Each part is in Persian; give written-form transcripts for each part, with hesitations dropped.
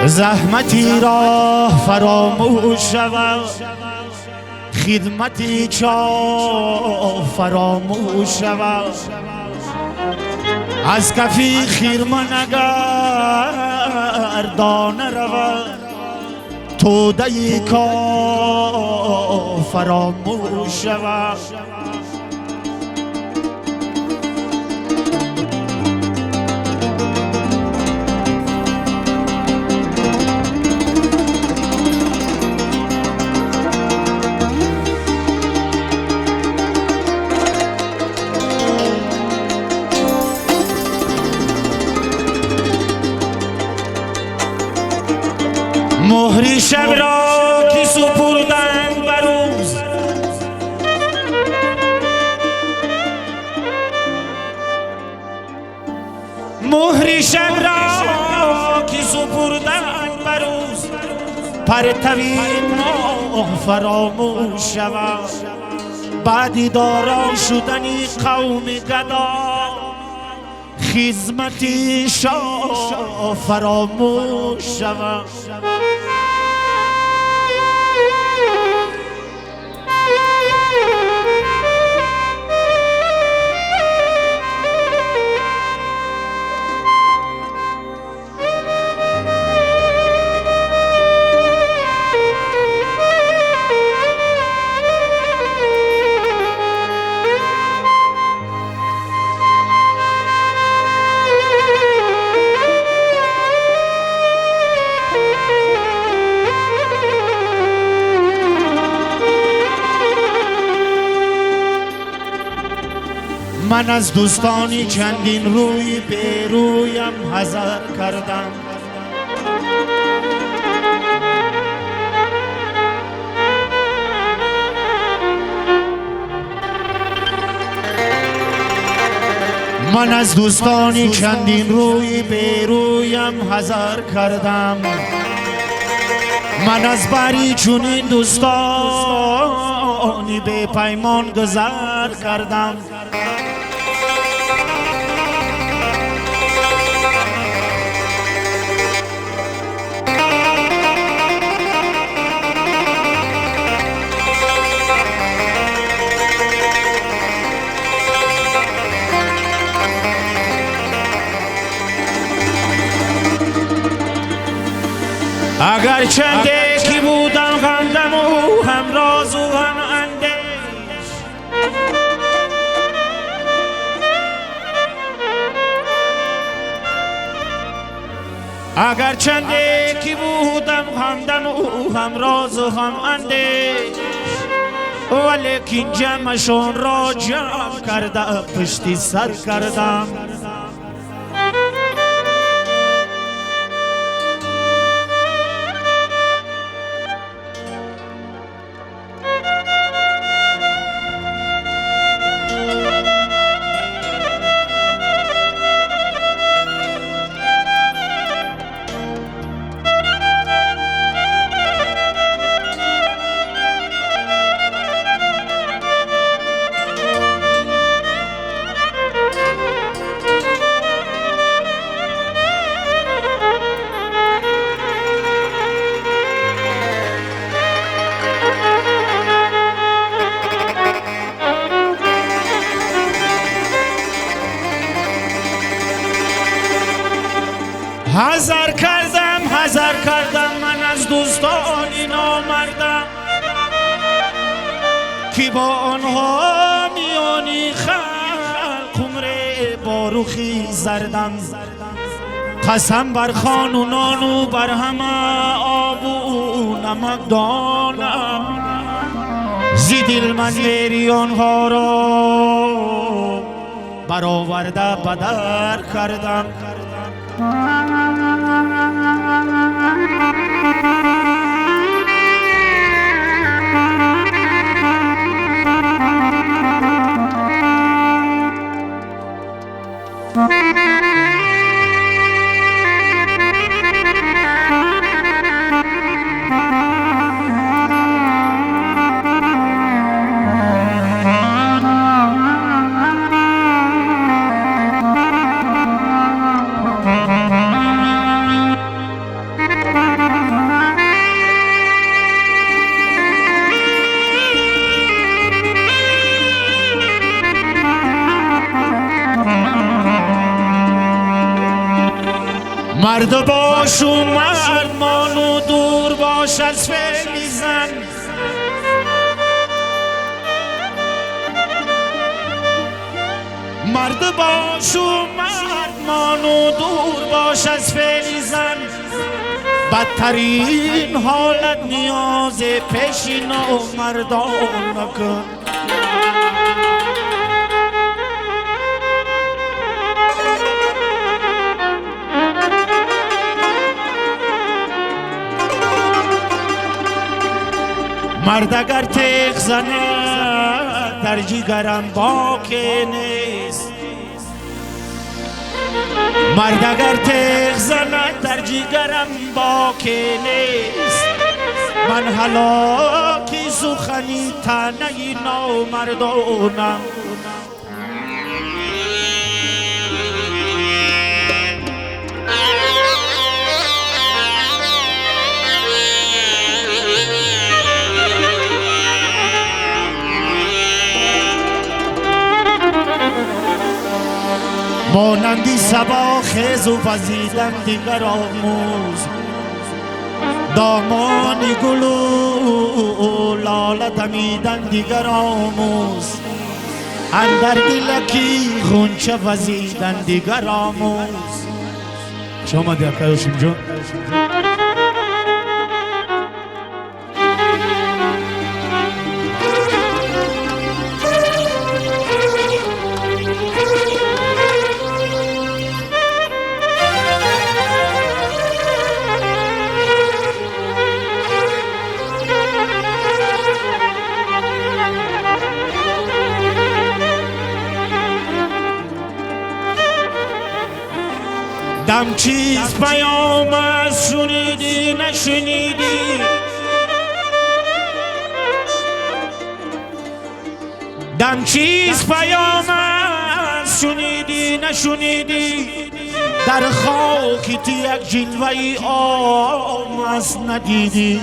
زحمتی را فراموش شود، خدمتی چا فراموش شود. از کفی خیرمن اگر دانه رود، توده کا فراموش شود. مهری شب را که سپردند بر روز، مهری شب را که سپردند بر روز، پرتوی ما فراموش شود. بعدی دارا شدنی قوم گدا، خدمتی شاه فراموش شود. من از دوستانی چندین روی به رویم حذر کردم، من از دوستانی چندین روی به رویم حذر کردم. من از بری چونین دوستانی به پیمان گذر کردم. اگر چنده کی بودم همدم و همراز و هم اندیش، اگر چنده کی بودم همدم و همراز و هم اندیش، ولیکن جمعشون را جمع کرده پشتی سر کردم. حذر کردم من از دوستانی نامردم، که با آنها میانی خلق عمره با رخی زردم. قسم بر خان و نان و بر همه آب و نمک دانم، زی دل من میری آنها را برآورده بدر کردم. مرد باش و مرد مانو دور باش از فعل زن مرد باش و مرد مانو دور باش از فعل زن بدترین حالت نیاز پیشین و مردان نکن مرد اگر تیغ زند در جیگرم باکی نیست مرد اگر تیغ زند در جیگرم باکی نیست من هلاکی سخنی تنهی نامردانم مانندی صبا خیز و وزیدن دیگر آموز دامانی گل و لاله دمیدن دیگر آموز اندر دلکی غنچه وزیدن دیگر آموز شما دیگر هاشم جان دم چیز پیام از شنیدی نشنیدی دم چیز پیام از شنیدی نشنیدی در خاکی تی یک جلوه آم از ندیدی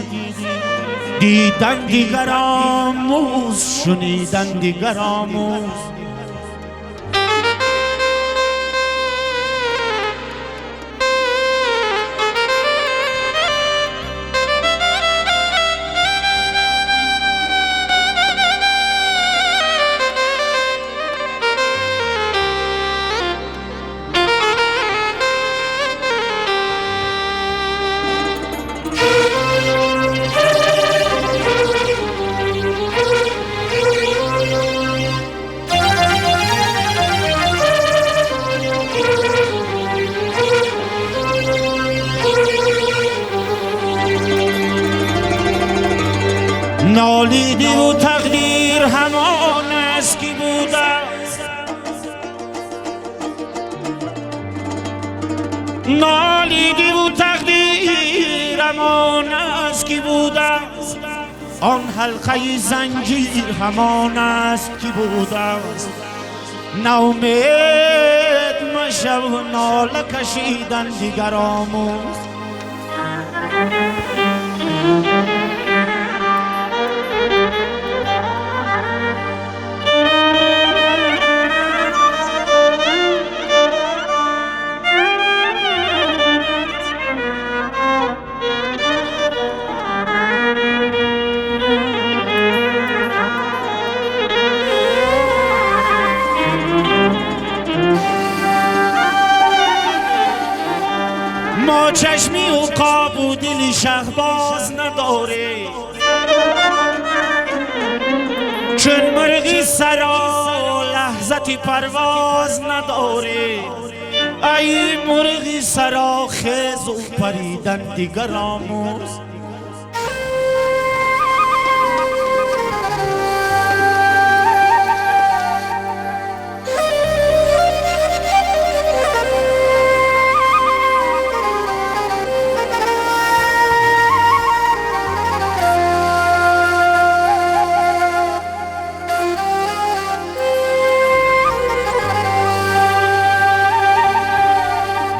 دیدن دیگر آموز شنیدن دیگر آموز نالیدی و تقدیر همان است که بوده نالیدی و تقدیر همان است که بوده آن حلقه زنجیر همان است که بوده ناامید مشو و ناله کشیدن دیگر آموز ما چشمی و قاب و دلی شهباز نداره چون مرغی سرا لحظتی پرواز نداره ای مرغی سرا خیز و پریدن دیگر آموز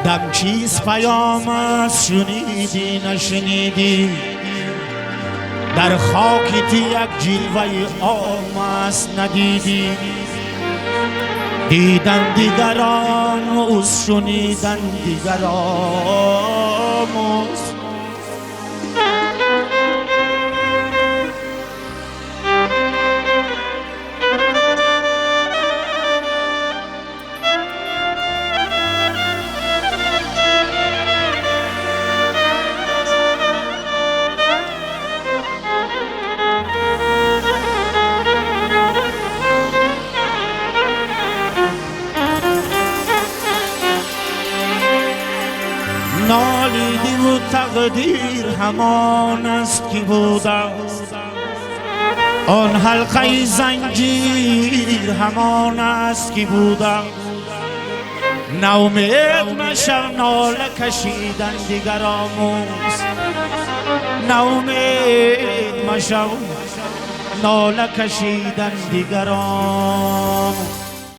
دم چیز پیام است شنیدی نشنیدی در خاکی تی یک جلوه آم است ندیدی دیدن دیگران اوز، شنیدن دیگران اوز. نالیدی و تقدیر همان است که بودم، آن حلقه زنجیر همان است که بودم. ناامید مشو، ناله کشیدن دیگر آموز. ناامید مشو، ناله کشیدن دیگر آموز.